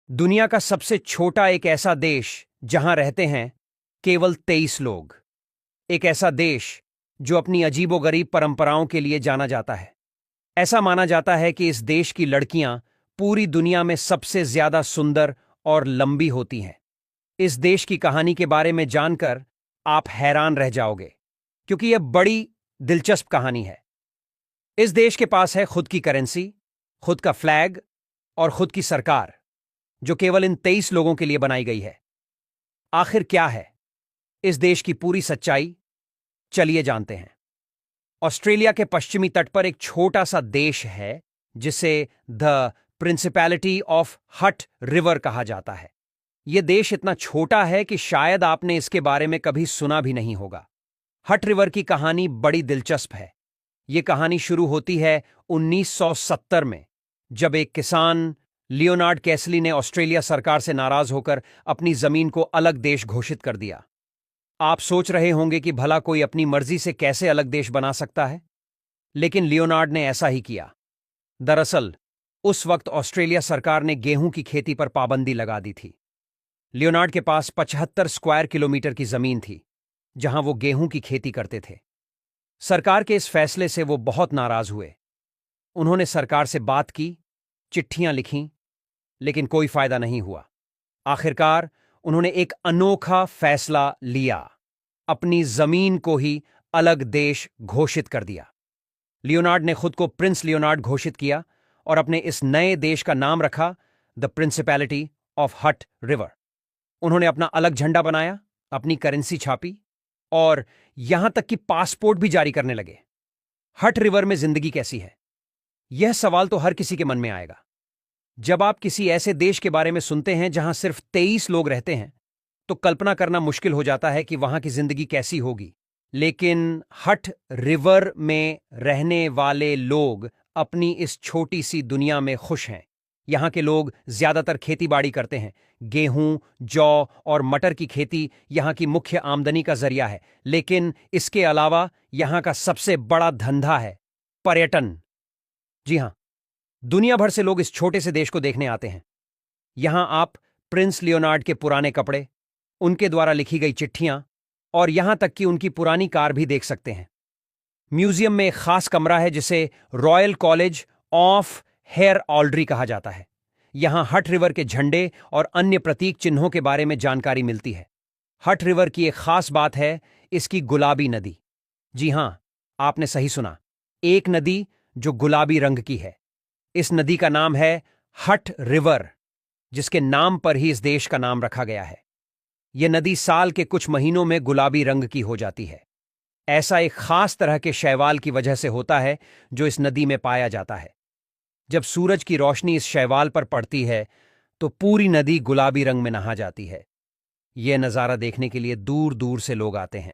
दुनिया का सबसे छोटा एक ऐसा देश जहां रहते हैं केवल 23 लोग। एक ऐसा देश जो अपनी अजीबोगरीब परंपराओं के लिए जाना जाता है। ऐसा माना जाता है कि इस देश की लड़कियां पूरी दुनिया में सबसे ज्यादा सुंदर और लंबी होती हैं। इस देश की कहानी के बारे में जानकर आप हैरान रह जाओगे, क्योंकि यह बड़ी दिलचस्प कहानी है। इस देश के पास है खुद की करेंसी, खुद का फ्लैग और खुद की सरकार, जो केवल इन 23 लोगों के लिए बनाई गई है। आखिर क्या है इस देश की पूरी सच्चाई? चलिए जानते हैं। ऑस्ट्रेलिया के पश्चिमी तट पर एक छोटा सा देश है जिसे द प्रिंसिपैलिटी ऑफ हट रिवर कहा जाता है। यह देश इतना छोटा है कि शायद आपने इसके बारे में कभी सुना भी नहीं होगा। हट रिवर की कहानी बड़ी दिलचस्प है। यह कहानी शुरू होती है 1970 में, जब एक किसान लियोनार्ड कैसली ने ऑस्ट्रेलिया सरकार से नाराज होकर अपनी जमीन को अलग देश घोषित कर दिया। आप सोच रहे होंगे कि भला कोई अपनी मर्जी से कैसे अलग देश बना सकता है, लेकिन लियोनार्ड ने ऐसा ही किया। दरअसल उस वक्त ऑस्ट्रेलिया सरकार ने गेहूं की खेती पर पाबंदी लगा दी थी। लियोनार्ड के पास 75 स्क्वायर किलोमीटर की जमीन थी जहां वो गेहूं की खेती करते थे। सरकार के इस फैसले से वो बहुत नाराज हुए। उन्होंने सरकार से बात की, चिट्ठियां लिखीं, लेकिन कोई फायदा नहीं हुआ। आखिरकार उन्होंने एक अनोखा फैसला लिया, अपनी जमीन को ही अलग देश घोषित कर दिया। लियोनार्ड ने खुद को प्रिंस लियोनार्ड घोषित किया और अपने इस नए देश का नाम रखा द प्रिंसिपैलिटी ऑफ हट रिवर। उन्होंने अपना अलग झंडा बनाया, अपनी करेंसी छापी और यहां तक कि पासपोर्ट भी जारी करने लगे। हट रिवर में जिंदगी कैसी है, यह सवाल तो हर किसी के मन में आएगा। जब आप किसी ऐसे देश के बारे में सुनते हैं जहां सिर्फ 23 लोग रहते हैं, तो कल्पना करना मुश्किल हो जाता है कि वहां की जिंदगी कैसी होगी। लेकिन हट रिवर में रहने वाले लोग अपनी इस छोटी सी दुनिया में खुश हैं। यहां के लोग ज्यादातर खेतीबाड़ी करते हैं। गेहूं, जौ और मटर की खेती यहां की मुख्य आमदनी का जरिया है। लेकिन इसके अलावा यहां का सबसे बड़ा धंधा है पर्यटन। जी हां, दुनिया भर से लोग इस छोटे से देश को देखने आते हैं। यहां आप प्रिंस लियोनार्ड के पुराने कपड़े, उनके द्वारा लिखी गई चिट्ठियां और यहां तक कि उनकी पुरानी कार भी देख सकते हैं। म्यूजियम में एक खास कमरा है जिसे रॉयल कॉलेज ऑफ हेयर ऑल्ड्री कहा जाता है। यहां हट रिवर के झंडे और अन्य प्रतीक चिन्हों के बारे में जानकारी मिलती है। हट रिवर की एक खास बात है इसकी गुलाबी नदी। जी हां, आपने सही सुना, एक नदी जो गुलाबी रंग की है। इस नदी का नाम है हट रिवर, जिसके नाम पर ही इस देश का नाम रखा गया है। यह नदी साल के कुछ महीनों में गुलाबी रंग की हो जाती है। ऐसा एक खास तरह के शैवाल की वजह से होता है जो इस नदी में पाया जाता है। जब सूरज की रोशनी इस शैवाल पर पड़ती है तो पूरी नदी गुलाबी रंग में नहा जाती है। यह नज़ारा देखने के लिए दूर दूर से लोग आते हैं।